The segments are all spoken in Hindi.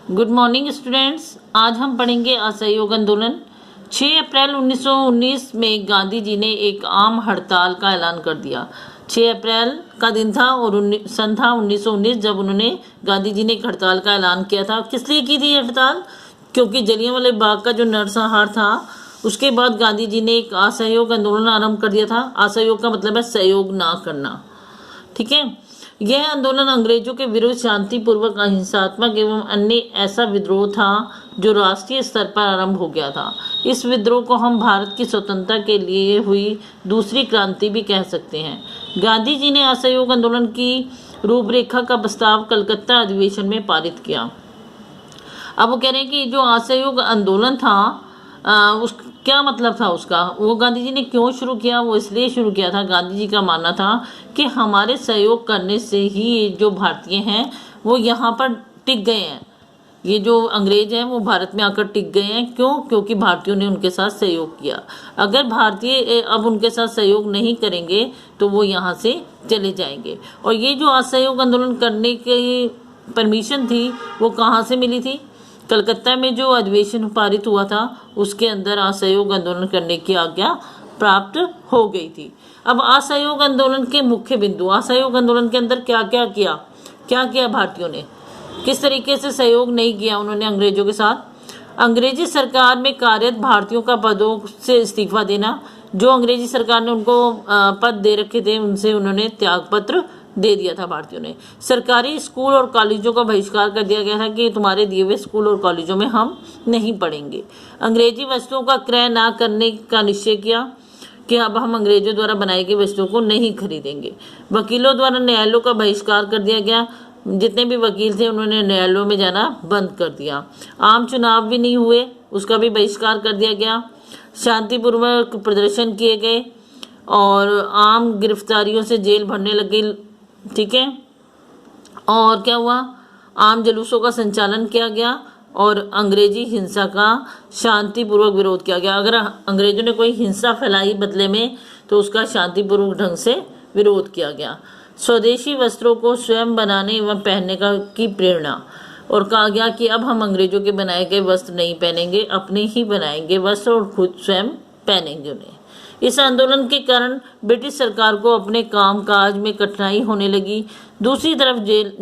Good morning students. आज हम पढ़ेंगे असहयोग आंदोलन। 6 अप्रैल 1919 में गांधी जी ने एक आम हड़ताल का ऐलान कर दिया। 6 अप्रैल का दिन था और सन था 1919 जब उन्होंने गांधी जी ने एक हड़ताल का ऐलान किया था। किस लिए की थी ये हड़ताल? क्योंकि जलियांवाला बाग का जो नरसंहार था उसके बाद गांधी जी ने एक असहयोग आंदोलन आरंभ कर दिया था। असहयोग का मतलब है सहयोग ना करना, ठीक है। यह आंदोलन अंग्रेजों के विरुद्ध शांतिपूर्वक, अहिंसात्मक एवं अन्य ऐसा विद्रोह था जो राष्ट्रीय स्तर पर आरंभ हो गया था। इस विद्रोह को हम भारत की स्वतंत्रता के लिए हुई दूसरी क्रांति भी कह सकते हैं। गांधी जी ने असहयोग आंदोलन की रूपरेखा का प्रस्ताव कलकत्ता अधिवेशन में पारित किया। अब वो कह रहे हैं कि जो असहयोग आंदोलन था उस क्या मतलब था उसका, वो गांधी जी ने क्यों शुरू किया? वो इसलिए शुरू किया था, गांधी जी का मानना था कि हमारे सहयोग करने से ही जो भारतीय हैं वो यहाँ पर टिक गए हैं। ये जो अंग्रेज हैं वो भारत में आकर टिक गए हैं। क्यों? क्योंकि भारतीयों ने उनके साथ सहयोग किया। अगर भारतीय अब उनके साथ सहयोग नहीं करेंगे तो वो यहाँ से चले जाएंगे। और ये जो असहयोग आंदोलन करने की परमिशन थी वो कहाँ से मिली थी? कलकत्ता में जो अधिवेशन पारित हुआ था उसके अंदर असहयोग आंदोलन करने की आज्ञा प्राप्त हो गई थी। अब असहयोग आंदोलन के मुख्य बिंदु, असहयोग आंदोलन के अंदर क्या किया भारतीयों ने, किस तरीके से सहयोग नहीं किया उन्होंने अंग्रेजों के साथ। अंग्रेजी सरकार में कार्यरत भारतीयों का पदों से इस्तीफा देना। जो अंग्रेजी सरकार ने उनको पद दे रखे थे उनसे उन्होंने त्यागपत्र दे दिया था भारतीयों ने। सरकारी स्कूल और कॉलेजों का बहिष्कार कर दिया गया था कि तुम्हारे दिए हुए स्कूल और कॉलेजों में हम नहीं पढ़ेंगे। अंग्रेजी वस्तुओं का क्रय ना करने का निश्चय किया कि अब हम अंग्रेजों द्वारा बनाई गई वस्तुओं को नहीं खरीदेंगे। वकीलों द्वारा न्यायालयों का बहिष्कार कर दिया गया। जितने भी वकील थे उन्होंने न्यायालयों में जाना बंद कर दिया। आम चुनाव भी नहीं हुए, उसका भी बहिष्कार कर दिया गया। शांतिपूर्वक प्रदर्शन किए गए और आम गिरफ्तारियों से जेल भरने लग गई, ठीक है। और क्या हुआ? आम जुलूसों का संचालन किया गया और अंग्रेजी हिंसा का शांतिपूर्वक विरोध किया गया। अगर अंग्रेजों ने कोई हिंसा फैलाई बदले में तो उसका शांतिपूर्वक ढंग से विरोध किया गया। स्वदेशी वस्त्रों को स्वयं बनाने एवं पहनने की प्रेरणा, और कहा गया कि अब हम अंग्रेजों के बनाए गए वस्त्र नहीं पहनेंगे, अपने ही बनाएंगे वस्त्र और खुद स्वयं पहनेंगे उन्हें। इस आंदोलन के कारण ब्रिटिश सरकार को अपने कामकाज में कठिनाई होने लगी। दूसरी तरफ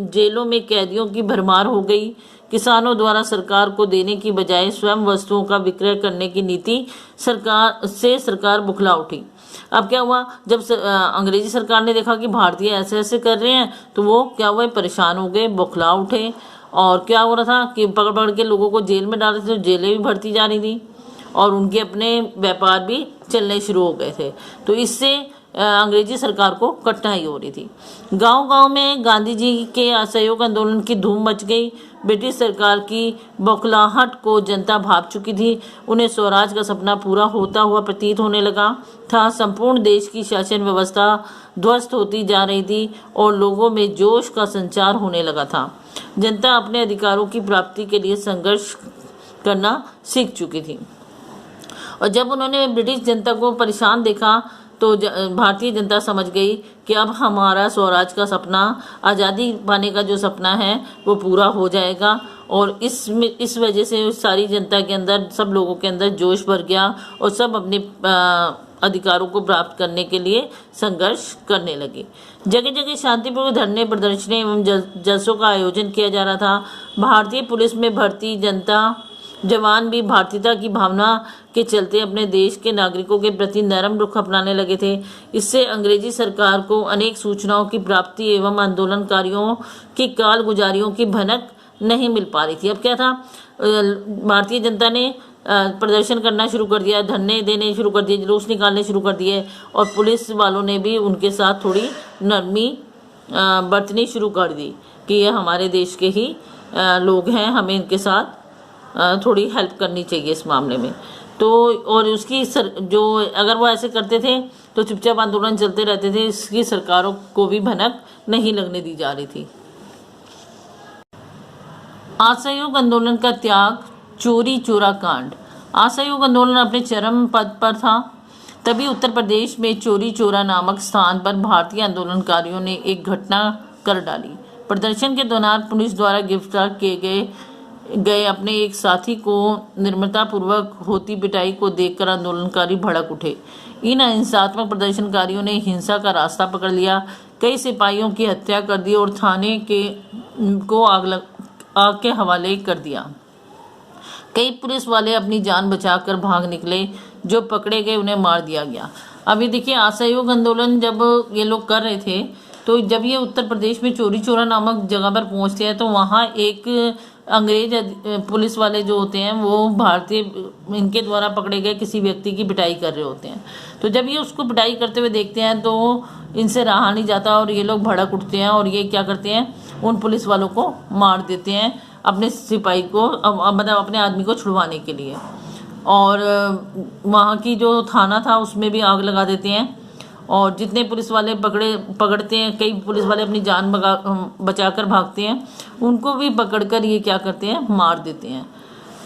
जेलों में कैदियों की भरमार हो गई। किसानों द्वारा सरकार को देने की बजाय स्वयं वस्तुओं का विक्रय करने की नीति सरकार बुखला उठी। अब क्या हुआ? जब अंग्रेजी सरकार ने देखा कि भारतीय ऐसे ऐसे कर रहे हैं तो वो क्या हुआ, परेशान हो गए, बुखला उठे। और क्या हो रहा था कि पकड़ पकड़ के लोगों को जेल में डाल रहे थे, जेलें भी भरती जा रही थी और उनके अपने व्यापार भी चलने शुरू हो गए थे। तो इससे अंग्रेजी सरकार को कठिनाई हो रही थी। गांव-गांव में गांधी जी के असहयोग आंदोलन की धूम मच गई। ब्रिटिश सरकार की बौखलाहट को जनता भाप चुकी थी। उन्हें स्वराज का सपना पूरा होता हुआ प्रतीत होने लगा था। संपूर्ण देश की शासन व्यवस्था ध्वस्त होती जा रही थी और लोगों में जोश का संचार होने लगा था। जनता अपने अधिकारों की प्राप्ति के लिए संघर्ष करना सीख चुकी थी। और जब उन्होंने ब्रिटिश जनता को परेशान देखा तो भारतीय जनता समझ गई कि अब हमारा स्वराज का सपना, आज़ादी पाने का जो सपना है वो पूरा हो जाएगा। और इस वजह से सारी जनता के अंदर, सब लोगों के अंदर जोश भर गया और सब अपने अधिकारों को प्राप्त करने के लिए संघर्ष करने लगे। जगह जगह शांतिपूर्वक धरने, प्रदर्शनी एवं जलसों का आयोजन किया जा रहा था। भारतीय पुलिस में भर्ती जवान भी भारतीयता की भावना के चलते अपने देश के नागरिकों के प्रति नरम रुख अपनाने लगे थे। इससे अंग्रेजी सरकार को अनेक सूचनाओं की प्राप्ति एवं आंदोलनकारियों की कालगुजारियों की भनक नहीं मिल पा रही थी। अब क्या था, भारतीय जनता ने प्रदर्शन करना शुरू कर दिया, धरने देने शुरू कर दिए, जुलूस निकालने शुरू कर दिए और पुलिस वालों ने भी उनके साथ थोड़ी नरमी बरतनी शुरू कर दी कि ये हमारे देश के ही लोग हैं, हमें इनके साथ थोड़ी हेल्प करनी चाहिए इस मामले में। तो और उसकी जो अगर वो ऐसे करते थे तो चुपचाप आंदोलन चलते रहते थे, इसकी सरकारों को भी भनक नहीं लगने दी जा रही थी। असहयोग आंदोलन का त्याग, चोरी चोरा कांड। असहयोग आंदोलन अपने चरम पद पर था। तभी उत्तर प्रदेश में चोरी चोरा नामक स्थान पर भारतीय आंदोलनकारियों ने एक घटना कर डाली। प्रदर्शन के दौरान पुलिस द्वारा गिरफ्तार किए गए गए अपने एक साथी को निर्ममतापूर्वक होती पिटाई को देखकर आंदोलनकारी भड़क उठे। इन अहिंसात्मक प्रदर्शनकारियों ने हिंसा का रास्ता पकड़ लिया, कई सिपाहियों की हत्या कर दी और थाने को आग के हवाले कर दिया। कई पुलिस वाले अपनी जान बचाकर भाग निकले, जो पकड़े गए उन्हें मार दिया गया। अभी देखिए, असहयोग आंदोलन जब ये लोग कर रहे थे, तो जब ये उत्तर प्रदेश में चौरी चौरा नामक जगह पर पहुंचते हैं तो वहाँ एक अंग्रेज पुलिस वाले जो होते हैं वो भारतीय इनके द्वारा पकड़े गए किसी व्यक्ति की पिटाई कर रहे होते हैं। तो जब ये उसको पिटाई करते हुए देखते हैं तो इनसे रहा नहीं जाता और ये लोग भड़क उठते हैं और ये क्या करते हैं, उन पुलिस वालों को मार देते हैं अपने सिपाही को, मतलब अपने आदमी को छुड़वाने के लिए। और वहाँ की जो थाना था उसमें भी आग लगा देते हैं और जितने पुलिस वाले पकड़ते हैं, कई पुलिस वाले अपनी जान बचाकर भागते हैं, उनको भी पकड़कर ये क्या करते हैं, मार देते हैं।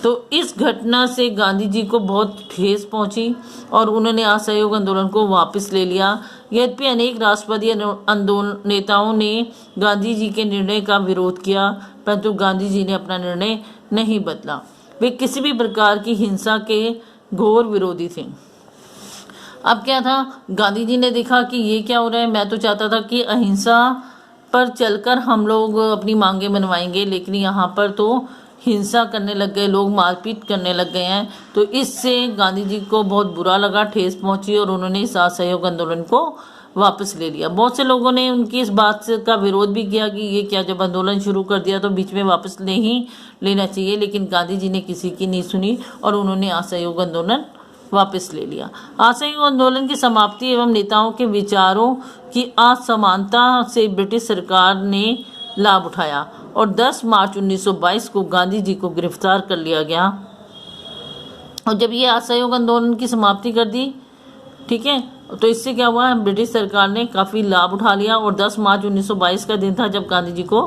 तो इस घटना से गांधी जी को बहुत ठेस पहुंची और उन्होंने असहयोग आंदोलन को वापस ले लिया। यद्यपि अनेक राष्ट्रवादी आंदोलन नेताओं ने गांधी जी के निर्णय का विरोध किया, परंतु गांधी जी ने अपना निर्णय नहीं बदला। वे किसी भी प्रकार की हिंसा के घोर विरोधी थे। अब क्या था, गांधी जी ने देखा कि ये क्या हो रहा है, मैं तो चाहता था कि अहिंसा पर चलकर हम लोग अपनी मांगे मनवाएंगे, लेकिन यहाँ पर तो हिंसा करने लग गए लोग, मारपीट करने लग गए हैं। तो इससे गांधी जी को बहुत बुरा लगा, ठेस पहुंची और उन्होंने इस असहयोग आंदोलन को वापस ले लिया। बहुत से लोगों ने उनकी इस बात का विरोध भी किया कि ये क्या, जब आंदोलन शुरू कर दिया तो बीच में वापस नहीं लेना चाहिए, लेकिन गांधी जी ने किसी की नहीं सुनी और उन्होंने असहयोग आंदोलन वापस ले लिया। असहयोग आंदोलन की समाप्ति एवं नेताओं के विचारों की असमानता से ब्रिटिश सरकार ने लाभ उठाया और 10 मार्च 1922 को गांधी जी को गिरफ्तार कर लिया गया। और जब ये असहयोग आंदोलन की समाप्ति कर दी, ठीक है, तो इससे क्या हुआ, ब्रिटिश सरकार ने काफ़ी लाभ उठा लिया और 10 मार्च 1922 का दिन था जब गांधी जी को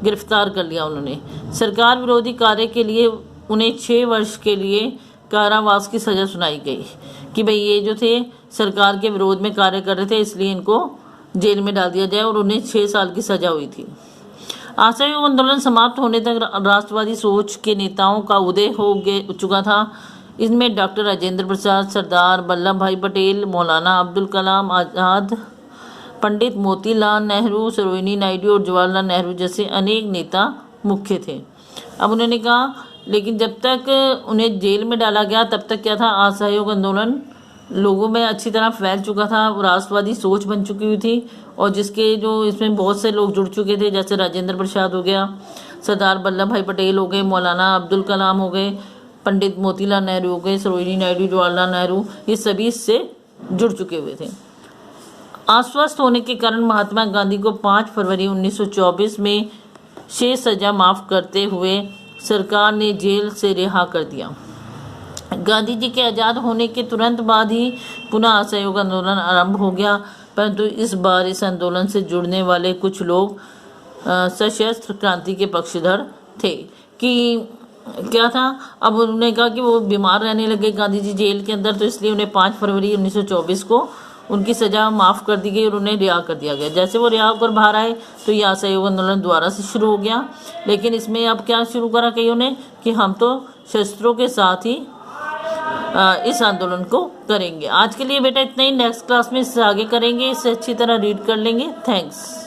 गिरफ्तार कर लिया उन्होंने। सरकार विरोधी कार्य के लिए उन्हें 6 वर्ष के लिए कारावास की सजा सुनाई गई कि भाई ये जो थे सरकार के विरोध में कार्य कर रहे थे, इसलिए इनको जेल में डाल दिया जाए और उन्हें 6 साल की सजा हुई थी। असहयोग आंदोलन समाप्त होने तक राष्ट्रवादी सोच के नेताओं का उदय हो चुका था। इनमें डॉक्टर राजेंद्र प्रसाद, सरदार वल्लभ भाई पटेल, मौलाना अब्दुल कलाम आज़ाद, पंडित मोतीलाल नेहरू, सरोजिनी नायडू और जवाहरलाल नेहरू जैसे अनेक नेता मुख्य थे। अब उन्होंने कहा, लेकिन जब तक उन्हें जेल में डाला गया तब तक क्या था, असहयोग आंदोलन लोगों में अच्छी तरह फैल चुका था, राष्ट्रवादी सोच बन चुकी हुई थी और जिसके जो इसमें बहुत से लोग जुड़ चुके थे, जैसे राजेंद्र प्रसाद हो गया, सरदार वल्लभ भाई पटेल हो गए, मौलाना अब्दुल कलाम हो गए, पंडित मोतीलाल नेहरू हो गए, सरोजिनी नायडू, जवाहरलाल नेहरू, ये सभी इससे जुड़ चुके हुए थे। अस्वस्थ होने के कारण महात्मा गांधी को 5 फरवरी 1924 में शेष सजा माफ करते हुए सरकार ने जेल से रिहा कर दिया। गांधी जी के आज़ाद होने के तुरंत बाद ही पुनः असहयोग आंदोलन आरंभ हो गया, परंतु इस बार इस आंदोलन से जुड़ने वाले कुछ लोग सशस्त्र क्रांति के पक्षधर थे। कि क्या था, अब उन्होंने कहा कि वो बीमार रहने लगे गांधी जी जेल के अंदर, तो इसलिए उन्हें 5 फरवरी 1924 को उनकी सज़ा माफ़ कर दी गई और उन्हें रिहा कर दिया गया। जैसे वो रिहा होकर बाहर आए तो यह असहयोग आंदोलन दोबारा से शुरू हो गया, लेकिन इसमें अब क्या शुरू करा कईयों ने कि हम तो शस्त्रों के साथ ही इस आंदोलन को करेंगे। आज के लिए बेटा इतना ही, नेक्स्ट क्लास में इससे आगे करेंगे, इससे अच्छी तरह रीड कर लेंगे। थैंक्स।